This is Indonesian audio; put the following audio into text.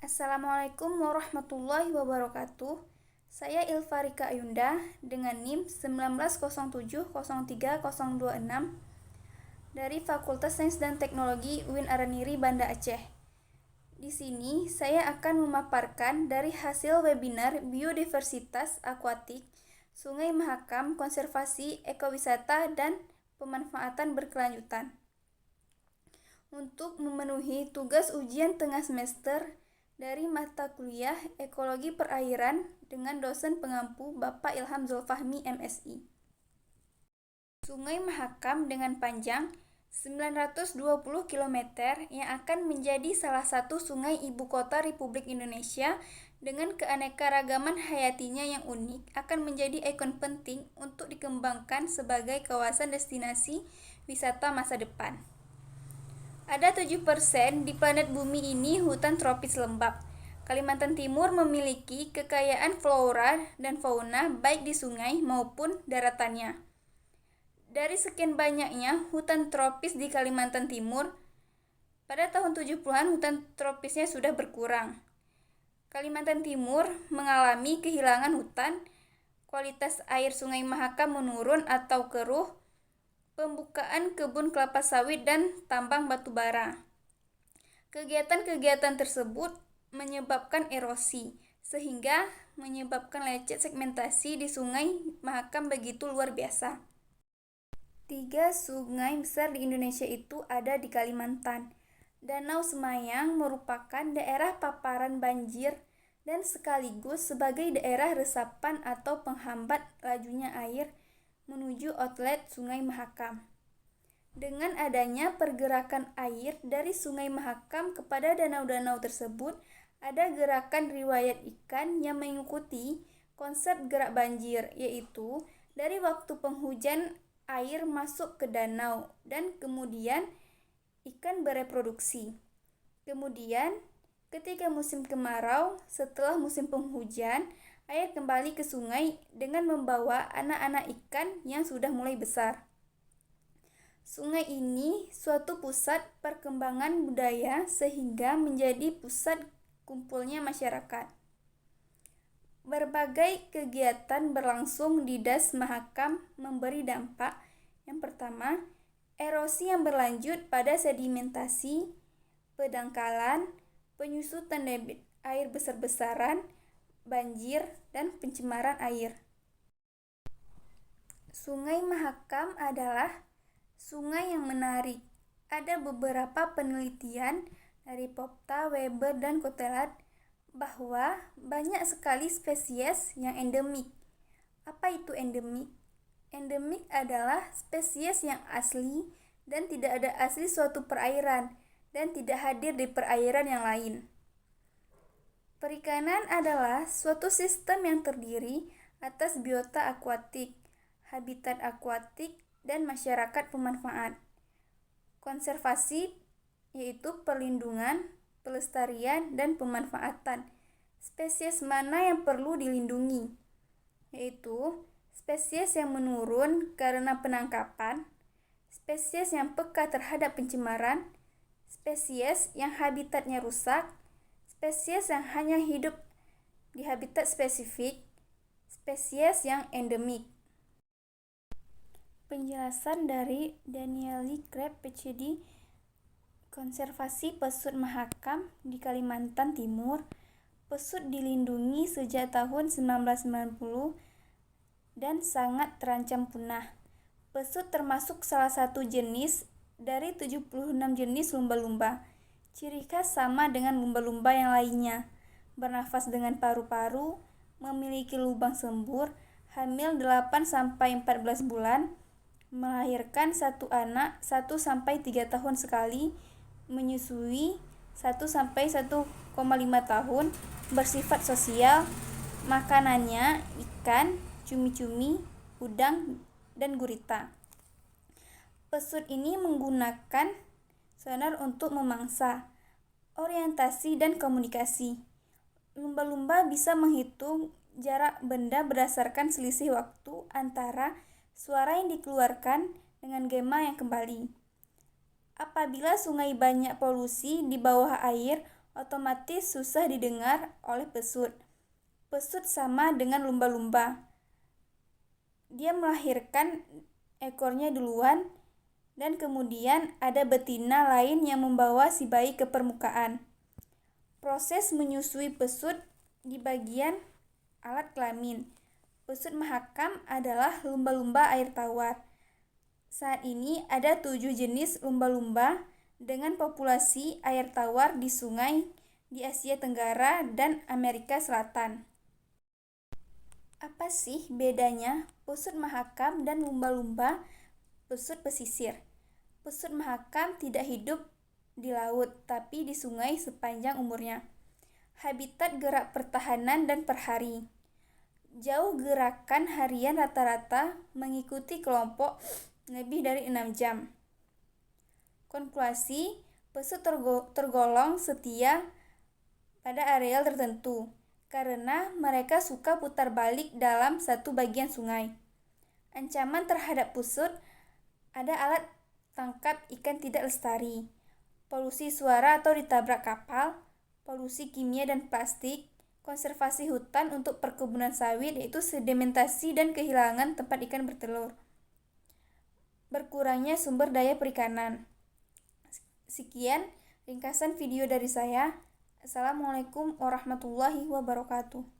Assalamualaikum warahmatullahi wabarakatuh. Saya Ilfarika Ayunda dengan NIM 1907030026 dari Fakultas Sains dan Teknologi UIN Araniri, Banda Aceh. Di sini saya akan memaparkan dari hasil webinar Biodiversitas Akuatik, Sungai Mahakam, Konservasi, Ekowisata, dan Pemanfaatan Berkelanjutan. Untuk memenuhi tugas ujian tengah semester dari mata kuliah Ekologi Perairan dengan dosen pengampu Bapak Ilham Zulfahmi MSI. Sungai Mahakam dengan panjang 920 km yang akan menjadi salah satu sungai ibu kota Republik Indonesia dengan keanekaragaman hayatinya yang unik akan menjadi ikon penting untuk dikembangkan sebagai kawasan destinasi wisata masa depan. Ada 7% di planet bumi ini hutan tropis lembab. Kalimantan Timur memiliki kekayaan flora dan fauna baik di sungai maupun daratannya. Dari sekian banyaknya hutan tropis di Kalimantan Timur, pada tahun 70-an hutan tropisnya sudah berkurang. Kalimantan Timur mengalami kehilangan hutan, kualitas air Sungai Mahakam menurun atau keruh, pembukaan kebun kelapa sawit dan tambang batu bara. Kegiatan-kegiatan tersebut menyebabkan erosi, sehingga menyebabkan lecet segmentasi di Sungai Mahakam begitu luar biasa. 3 sungai besar di Indonesia itu ada di Kalimantan. Danau Semayang merupakan daerah paparan banjir dan sekaligus sebagai daerah resapan atau penghambat lajunya air menuju outlet Sungai Mahakam. Dengan adanya pergerakan air dari Sungai Mahakam kepada danau-danau tersebut, ada gerakan riwayat ikan yang mengikuti konsep gerak banjir, yaitu dari waktu penghujan air masuk ke danau dan kemudian ikan bereproduksi. Kemudian, ketika musim kemarau, setelah musim penghujan, air kembali ke sungai dengan membawa anak-anak ikan yang sudah mulai besar. Sungai ini suatu pusat perkembangan budaya sehingga menjadi pusat kumpulnya masyarakat. Berbagai kegiatan berlangsung di Das Mahakam memberi dampak. Yang pertama, erosi yang berlanjut pada sedimentasi, pendangkalan, penyusutan debit air besar-besaran, banjir, dan pencemaran air. Sungai Mahakam adalah sungai yang menarik. Ada beberapa penelitian dari Popta, Weber, dan Kotelat bahwa banyak sekali spesies yang endemik. Apa itu endemik? Endemik adalah spesies yang asli dan tidak ada asli suatu perairan dan tidak hadir di perairan yang lain. Perikanan adalah suatu sistem yang terdiri atas biota akuatik, habitat akuatik, dan masyarakat pemanfaat. Konservasi yaitu perlindungan, pelestarian, dan pemanfaatan. Spesies mana yang perlu dilindungi? Yaitu spesies yang menurun karena penangkapan, spesies yang peka terhadap pencemaran, spesies yang habitatnya rusak, spesies yang hanya hidup di habitat spesifik, spesies yang endemik. Penjelasan dari Danieli Kreb, PhD, Konservasi Pesut Mahakam di Kalimantan Timur. Pesut dilindungi sejak tahun 1990 dan sangat terancam punah. Pesut termasuk salah satu jenis dari 76 jenis lumba-lumba. Ciri khas sama dengan lumba-lumba yang lainnya. Bernafas dengan paru-paru, memiliki lubang sembur, hamil 8-14 bulan, melahirkan satu anak 1-3 tahun sekali, menyusui 1-1,5 tahun, bersifat sosial, makanannya ikan, cumi-cumi, udang, dan gurita. Pesut ini menggunakan sonar untuk memangsa, orientasi, dan komunikasi. Lumba-lumba bisa menghitung jarak benda berdasarkan selisih waktu antara suara yang dikeluarkan dengan gema yang kembali. Apabila sungai banyak polusi di bawah air, otomatis susah didengar oleh pesut. Pesut sama dengan lumba-lumba. Dia melahirkan ekornya duluan dan kemudian ada betina lain yang membawa si bayi ke permukaan. Proses menyusui pesut di bagian alat kelamin. Pesut mahakam adalah lumba-lumba air tawar. Saat ini ada 7 jenis lumba-lumba dengan populasi air tawar di sungai di Asia Tenggara dan Amerika Selatan. Apa sih bedanya pesut mahakam dan lumba-lumba pesut pesisir? Pesut mahakam tidak hidup di laut, tapi di sungai sepanjang umurnya. Habitat gerak pertahanan dan per hari. Jauh gerakan harian rata-rata mengikuti kelompok lebih dari 6 jam. Konfluasi, pesut tergolong setia pada areal tertentu karena mereka suka putar balik dalam satu bagian sungai. Ancaman terhadap pesut, ada alat tangkap ikan tidak lestari, polusi suara atau ditabrak kapal, polusi kimia dan plastik, konservasi hutan untuk perkebunan sawit yaitu sedimentasi dan kehilangan tempat ikan bertelur, berkurangnya sumber daya perikanan. Sekian ringkasan video dari saya. Assalamualaikum warahmatullahi wabarakatuh.